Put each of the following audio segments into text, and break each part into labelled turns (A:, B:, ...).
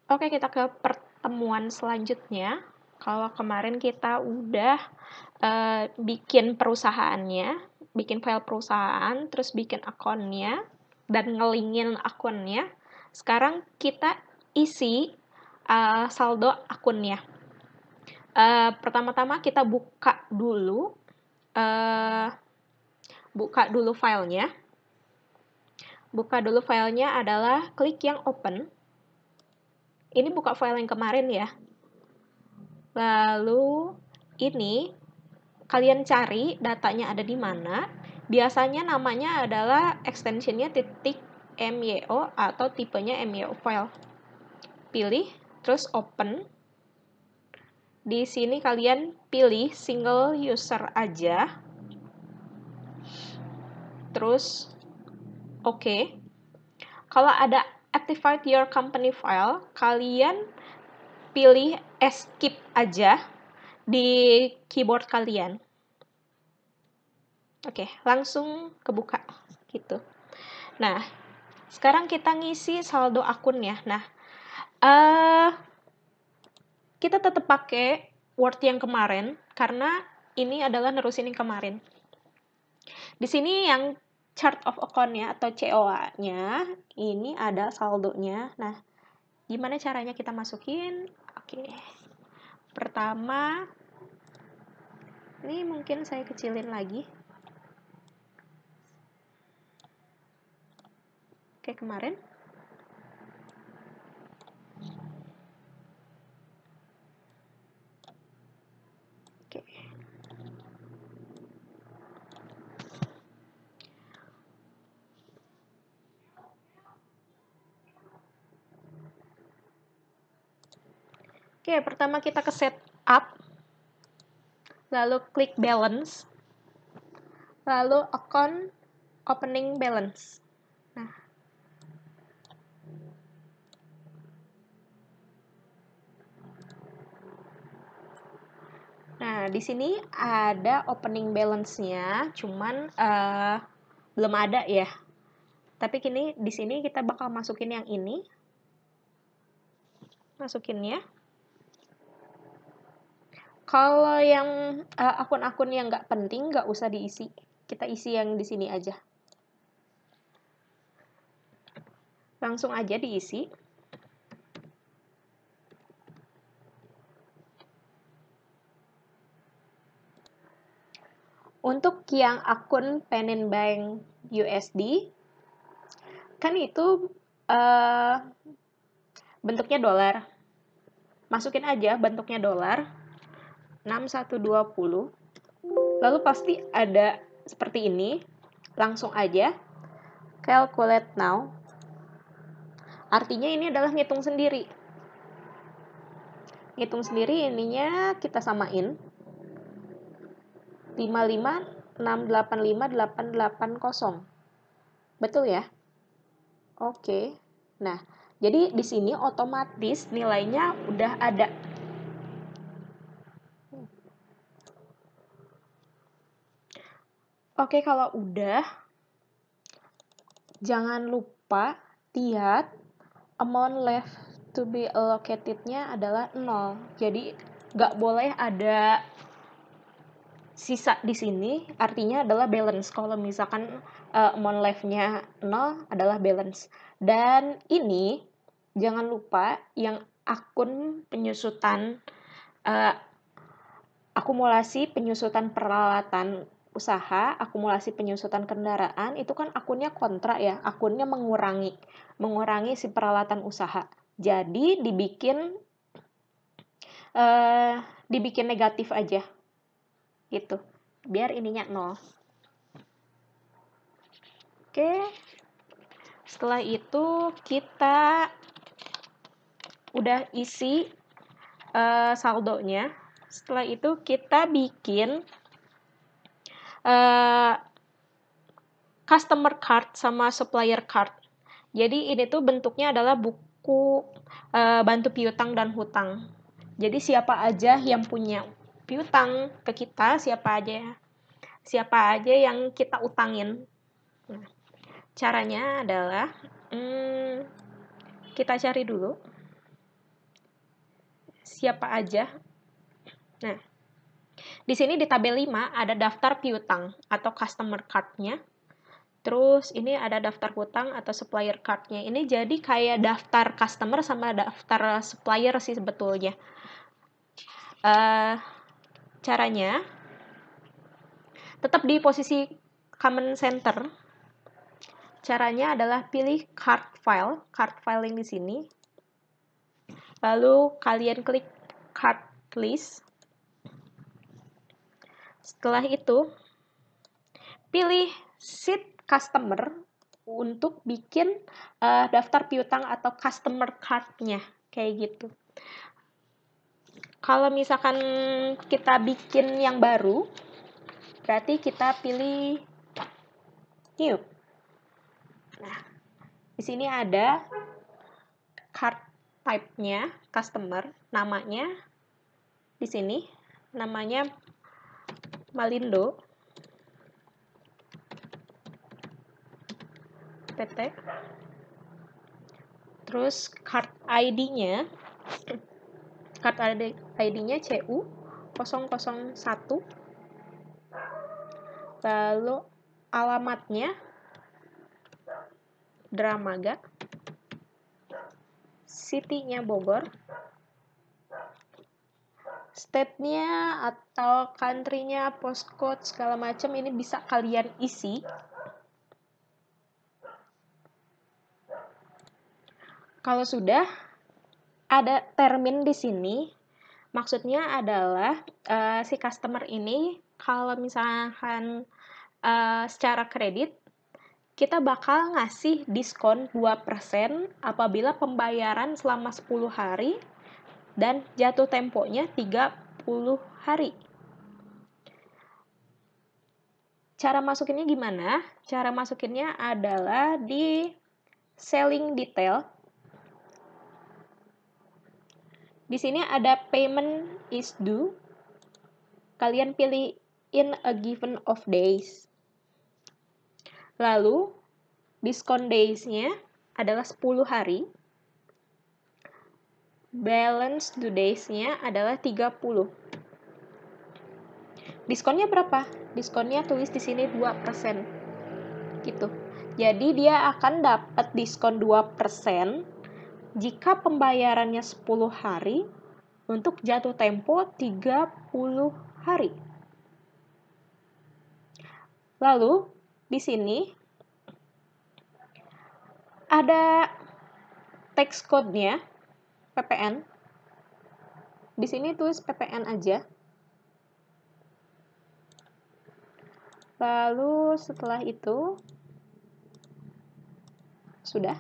A: Oke, kita ke pertemuan selanjutnya. Kalau kemarin kita udah bikin perusahaannya, bikin file perusahaan, terus bikin akunnya, dan ngelingin akunnya. Sekarang kita isi saldo akunnya. Pertama-tama kita buka dulu filenya. Buka dulu filenya adalah klik yang open. Ini buka file yang kemarin ya. Lalu ini kalian cari datanya ada di mana. Biasanya namanya adalah extensionnya .myo atau tipenya myo file. Pilih, terus open. Di sini kalian pilih single user aja. Terus oke. Kalau ada activate your company file, kalian pilih escape aja di keyboard kalian. Oke, langsung kebuka gitu. Nah, sekarang kita ngisi saldo akunnya. Nah, kita tetap pakai Word yang kemarin karena ini adalah nerusin yang kemarin. Di sini yang chart of account-nya atau COA-nya, ini ada saldonya. Nah, gimana caranya kita masukin? Oke. Pertama, ini mungkin saya kecilin lagi. Oke, kemarin. Oke. Oke, pertama kita ke setup. Lalu klik balance. Lalu account opening balance. Nah, di sini ada opening balance-nya, cuman belum ada ya. Tapi di sini kita bakal masukin yang ini. Masukinnya. Kalau yang akun-akun yang nggak penting, nggak usah diisi. Kita isi yang di sini aja. Langsung aja diisi. Untuk yang akun Panin Bank USD, kan itu bentuknya dolar. Masukin aja bentuknya dolar. 6120. Lalu pasti ada seperti ini. Langsung aja calculate now. Artinya ini adalah ngitung sendiri. Ngitung sendiri ininya kita samain. 55.685.880. Betul ya? Oke. Nah, jadi di sini otomatis nilainya udah ada. Oke, kalau udah, jangan lupa lihat amount left to be allocated-nya adalah 0. Jadi, nggak boleh ada sisa di sini, artinya adalah balance. Kalau misalkan amount left-nya 0 adalah balance. Dan ini, jangan lupa yang akun penyusutan akumulasi penyusutan peralatan usaha, akumulasi penyusutan kendaraan, itu kan akunnya kontra ya, akunnya mengurangi si peralatan usaha. Jadi dibikin negatif aja, gitu, biar ininya 0. Oke, setelah itu kita udah isi saldonya. Setelah itu kita bikin customer card sama supplier card. Jadi ini tuh bentuknya adalah buku bantu piutang dan hutang. Jadi siapa aja yang punya piutang ke kita, siapa aja yang kita utangin. Nah, caranya adalah kita cari dulu. siapa aja. Nah, di sini di tabel 5 ada daftar piutang atau customer card-nya. Terus ini ada daftar hutang atau supplier card-nya. Ini jadi kayak daftar customer sama daftar supplier sih sebetulnya. Caranya tetap di posisi command center. Caranya adalah pilih card file yang di sini. Lalu kalian klik card list. Setelah itu pilih sheet customer untuk bikin daftar piutang atau customer card-nya kayak gitu. Kalau misalkan kita bikin yang baru, berarti kita pilih new. Nah, di sini ada card type-nya, customer, namanya di sini, namanya Malindo PT. Terus card ID-nya, ID-nya CU 001. Lalu alamatnya Dramaga, city-nya Bogor, state-nya atau country-nya, postcode segala macam ini bisa kalian isi. Kalau sudah ada termin di sini, maksudnya adalah si customer ini kalau misalkan secara kredit, kita bakal ngasih diskon 2% apabila pembayaran selama 10 hari dan jatuh temponya 30 hari. Cara masukinnya gimana? Cara masukinnya adalah di selling detail. Di sini ada payment is due. Kalian pilih in a given of days. Lalu, diskon days-nya adalah 10 hari. Balance due days-nya adalah 30. Diskonnya berapa? Diskonnya tulis di sini 2%. Gitu. Jadi dia akan dapat diskon 2% jika pembayarannya 10 hari untuk jatuh tempo 30 hari. Lalu, di sini ada text code-nya, PPN. Di sini tulis PPN aja. Lalu setelah itu, sudah.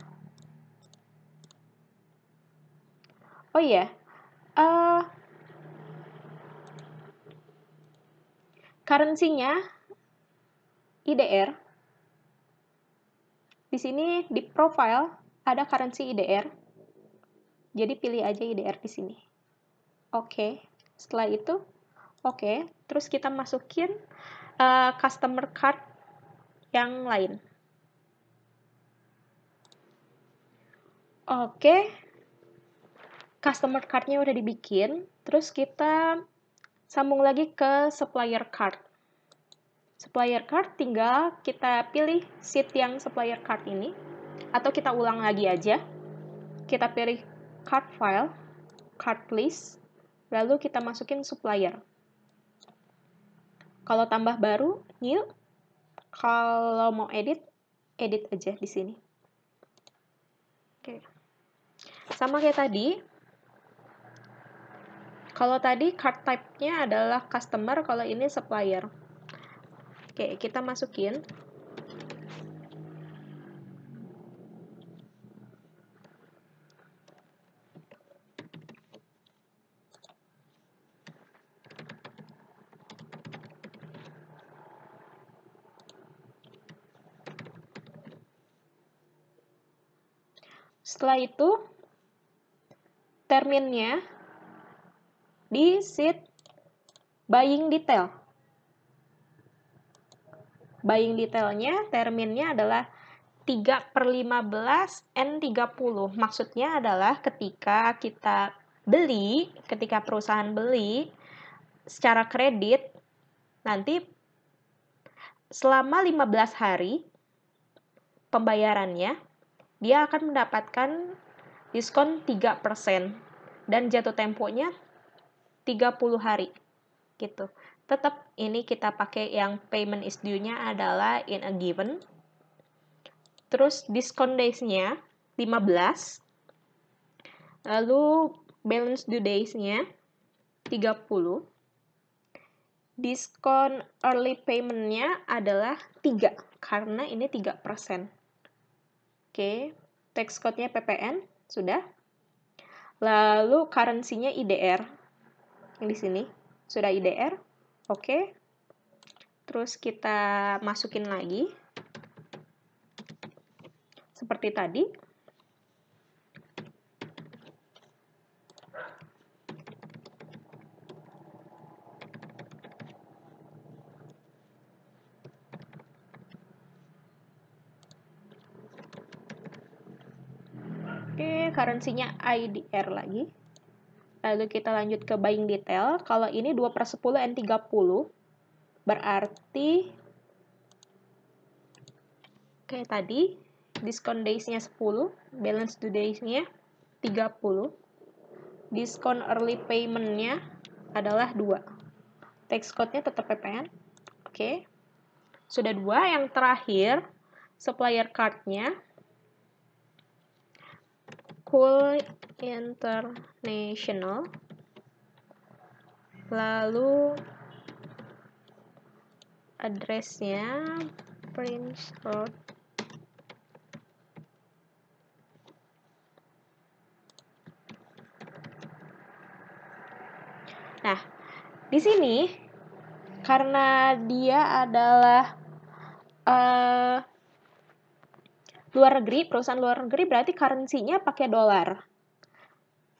A: Oh iya, currency-nya IDR. Di sini di profile ada currency IDR. Jadi pilih aja IDR di sini. Oke. Setelah itu, oke. Terus kita masukin customer card yang lain. Oke. Customer card-nya udah dibikin. Terus kita sambung lagi ke supplier card. Supplier card tinggal kita pilih sheet yang supplier card ini. Atau kita ulang lagi aja. Kita pilih card file, card list, lalu kita masukin supplier. Kalau tambah baru, new. Kalau mau edit, edit aja di sini. Oke. Sama kayak tadi. Kalau tadi card type-nya adalah customer, kalau ini supplier. Oke, kita masukin. Setelah itu, terminnya di sheet buying detail. Buying detailnya, terminnya adalah 3/15 N30. Maksudnya adalah ketika kita beli, ketika perusahaan beli secara kredit, nanti selama 15 hari pembayarannya, dia akan mendapatkan diskon 3% dan jatuh temponya 30 hari gitu. Tetap ini kita pakai yang payment is due-nya adalah in a given. Terus diskon days-nya 15. Lalu balance due days-nya 30. Diskon early payment-nya adalah 3 karena ini 3%. Oke, tax code-nya PPN sudah. Lalu currency-nya IDR. Yang di sini sudah IDR. Oke. Terus kita masukin lagi. Seperti tadi. Oke, currency-nya IDR lagi. Lalu kita lanjut ke buying detail. Kalau ini 2/10 N30, berarti kayak tadi, diskon days-nya 10, balance due days-nya 30, diskon early payment-nya adalah 2. Tax code-nya tetap PPN. Oke. Sudah 2. Yang terakhir, supplier card-nya Cool International. Lalu address-nya Prince Road. Nah, di sini karena dia adalah luar negeri, perusahaan luar negeri, berarti currency-nya pakai dolar.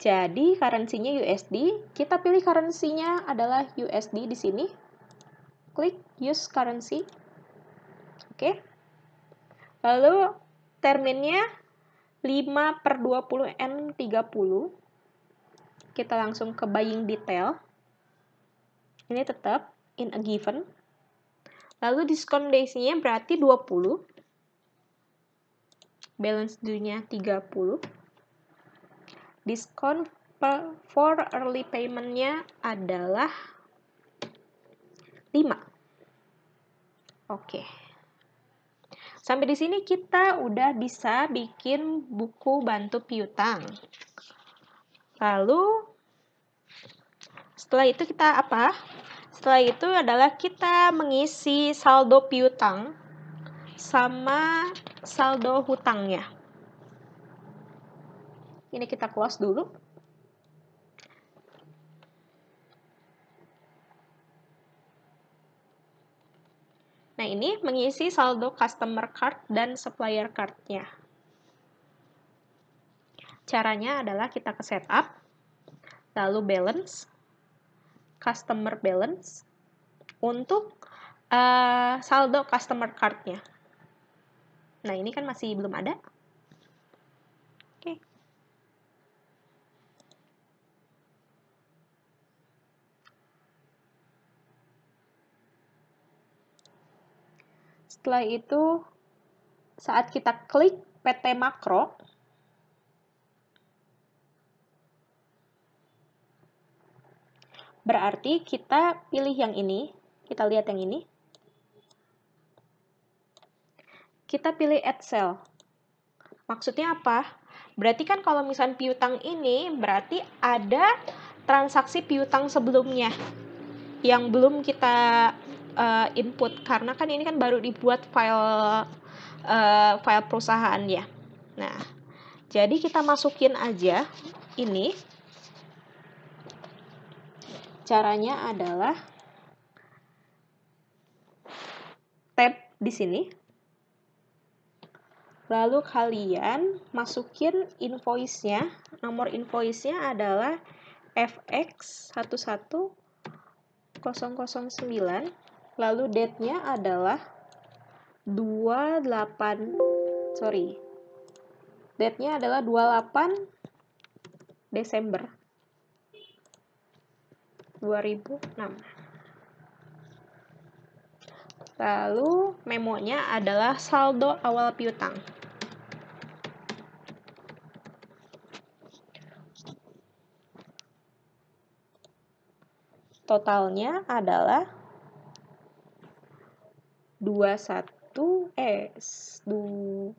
A: Jadi currency-nya USD, kita pilih currency-nya adalah USD di sini. Klik use currency. Oke. Lalu terminnya 5/20 N30. Kita langsung ke buying detail. Ini tetap in a given. Lalu diskon days-nya berarti 20. Balance due-nya 30. Diskon for early payment-nya adalah 5. Oke. Sampai di sini kita udah bisa bikin buku bantu piutang. Lalu setelah itu kita apa? Setelah itu adalah kita mengisi saldo piutang sama saldo hutangnya. Ini kita close dulu. Nah, ini mengisi saldo customer card dan supplier card-nya. Caranya adalah kita ke setup, lalu balance, customer balance, untuk saldo customer card-nya. Nah, ini kan masih belum ada. Oke. Setelah itu, saat kita klik PT Makro, berarti kita pilih yang ini. Kita lihat yang ini. Kita pilih add cell. Maksudnya apa? Berarti kan kalau misalnya piutang ini, berarti ada transaksi piutang sebelumnya yang belum kita input. Karena kan ini kan baru dibuat file perusahaan ya. Nah, jadi kita masukin aja ini. Caranya adalah tab di sini. Lalu kalian masukin invoice-nya. Nomor invoice-nya adalah FX11009. Lalu date-nya adalah 28 Desember. 2006. Lalu memonya adalah saldo awal piutang. Totalnya adalah 11.520.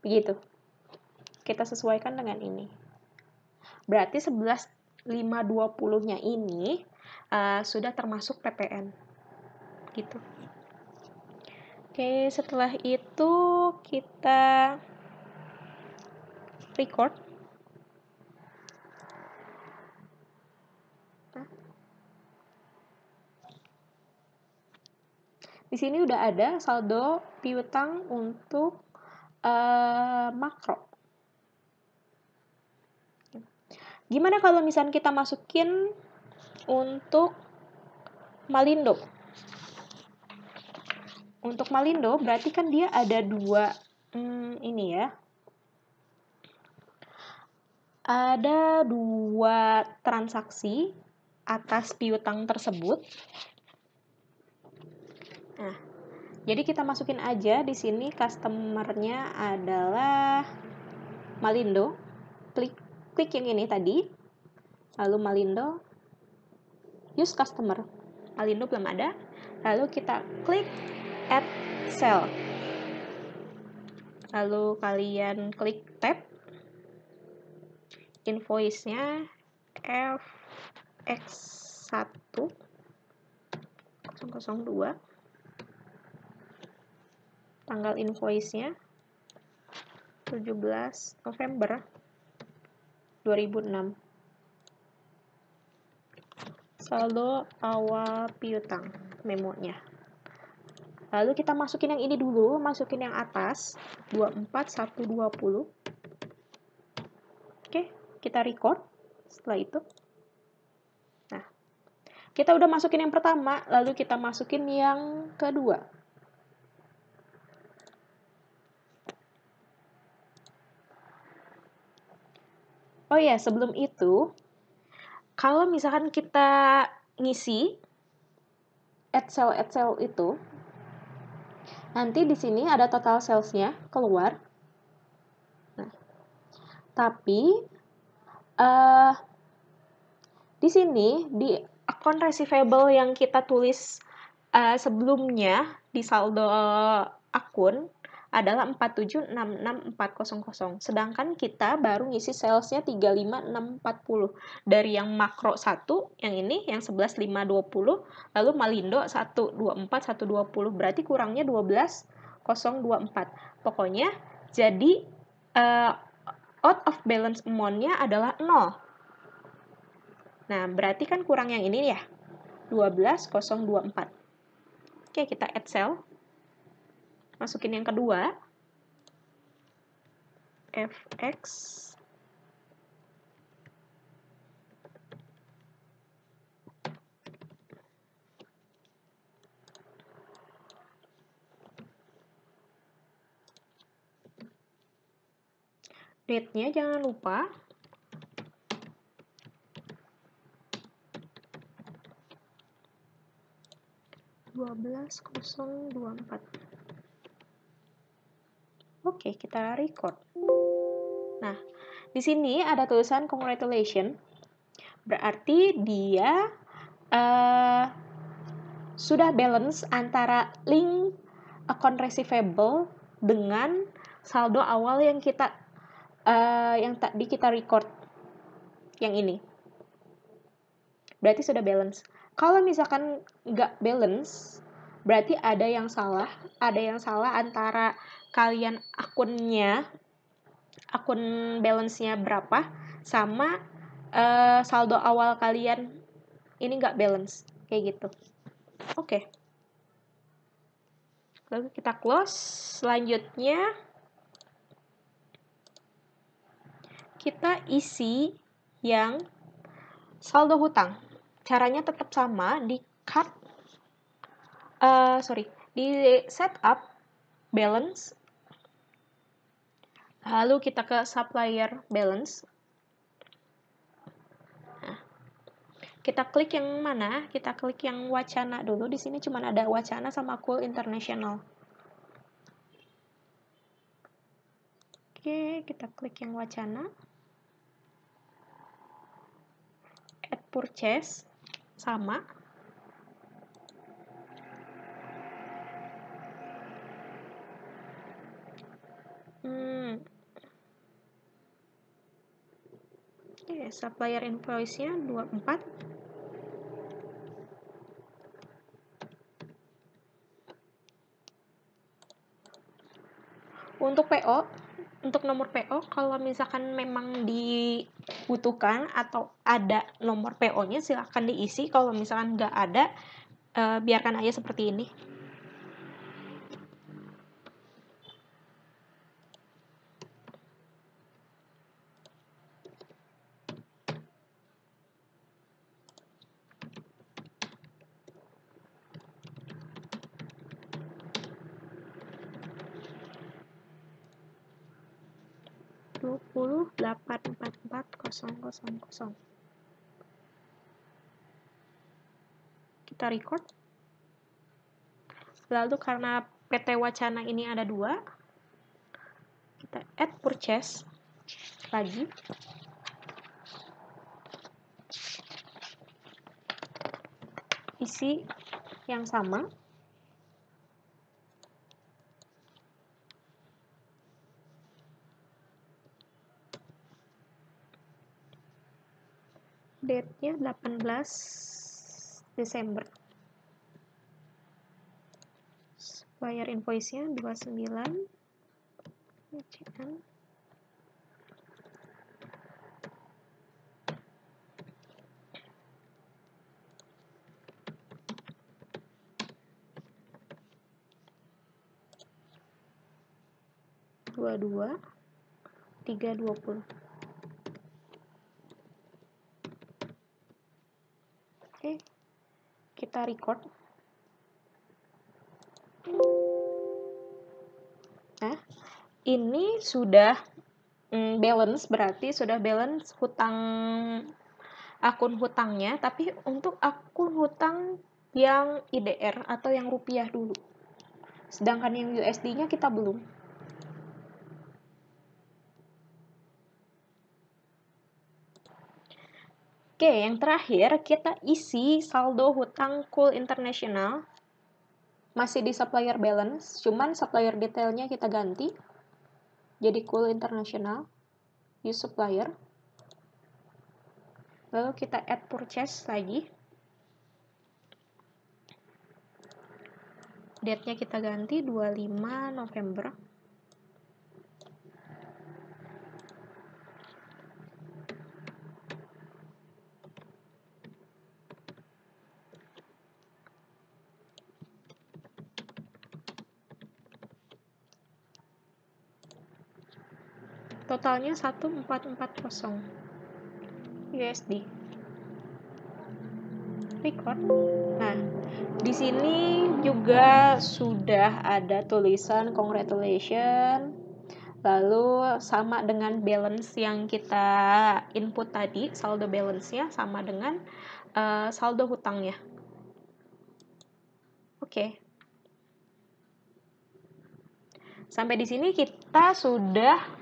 A: Begitu. Kita sesuaikan dengan ini. Berarti 11.520-nya ini sudah termasuk PPN. Gitu. Oke, setelah itu kita record. Di sini udah ada saldo piutang untuk makro. Gimana kalau misalnya kita masukin untuk Malindo? Untuk Malindo berarti kan dia ada dua ini ya. Ada dua transaksi atas piutang tersebut. Nah, jadi kita masukin aja di sini customer-nya adalah Malindo. Klik yang ini tadi. Lalu Malindo, use customer. Malindo belum ada. Lalu kita klik add cell. Lalu kalian klik tab. Invoice-nya FX1002. Tanggal invoice-nya 17 November 2006. Saldo awal piutang memonya. Lalu kita masukin yang ini dulu, masukin yang atas 24.120. Oke, kita record setelah itu. Nah, kita udah masukin yang pertama, lalu kita masukin yang kedua. Oh ya, sebelum itu, kalau misalkan kita ngisi add cell itu, nanti di sini ada total sales-nya keluar. Nah, tapi di sini di account receivable yang kita tulis sebelumnya di saldo akun adalah 4766.400. Sedangkan kita baru ngisi salesnya 35.640. Dari yang makro 1, yang ini, yang 11.520, lalu Malindo 124.120. Berarti kurangnya 12.024. Pokoknya, jadi out of balance amount-nya adalah 0. Nah, berarti kan kurang yang ini ya, 12.024. Oke, kita add cell. Masukin yang kedua, FX date-nya jangan lupa 12.024. Oke, kita record. Nah, di sini ada tulisan congratulations. Berarti dia sudah balance antara link account receivable dengan saldo awal yang kita yang tadi kita record yang ini. Berarti sudah balance. Kalau misalkan nggak balance, berarti ada yang salah antara kalian akun balance-nya berapa sama saldo awal kalian ini nggak balance, kayak gitu. Oke. Lalu kita close. Selanjutnya kita isi yang saldo hutang. Caranya tetap sama, di setup balance, Lalu kita ke supplier balance. Nah, kita klik yang mana? Kita klik yang Wacana dulu. Di sini cuma ada Wacana sama Cool International. Oke, kita klik yang Wacana. Add purchase sama. Oke, supplier invoice-nya 24. Untuk PO, untuk nomor PO, kalau misalkan memang dibutuhkan atau ada nomor PO-nya, silahkan diisi. Kalau misalkan nggak ada, biarkan aja seperti ini. Kita record. Lalu karena PT Wacana ini ada 2, kita add purchase lagi. Isi yang sama. Date-nya 18 Desember. Supplier invoice-nya 29. Dua 320. Oke, kita record. Nah, ini sudah balance, berarti sudah balance hutang, akun hutangnya, tapi untuk akun hutang yang IDR atau yang rupiah dulu. Sedangkan yang USD-nya kita belum. Oke, yang terakhir kita isi saldo hutang Cool International. Masih di supplier balance, cuman supplier detailnya kita ganti. Jadi Cool International, use supplier. Lalu kita add purchase lagi. Date-nya kita ganti 25 November. Totalnya 1440 USD. Record. Nah, di sini juga sudah ada tulisan congratulations. Lalu sama dengan balance yang kita input tadi, saldo balance-nya sama dengan saldo hutangnya. Oke. Sampai di sini kita sudah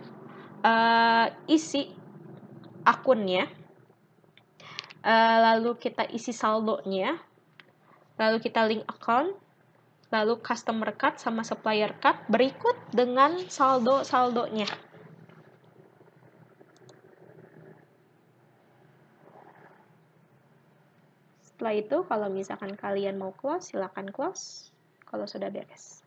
A: isi akunnya, lalu kita isi saldonya, lalu kita link account, lalu customer card sama supplier card, berikut dengan saldo-saldonya. Setelah itu, kalau misalkan kalian mau close, silakan close kalau sudah beres.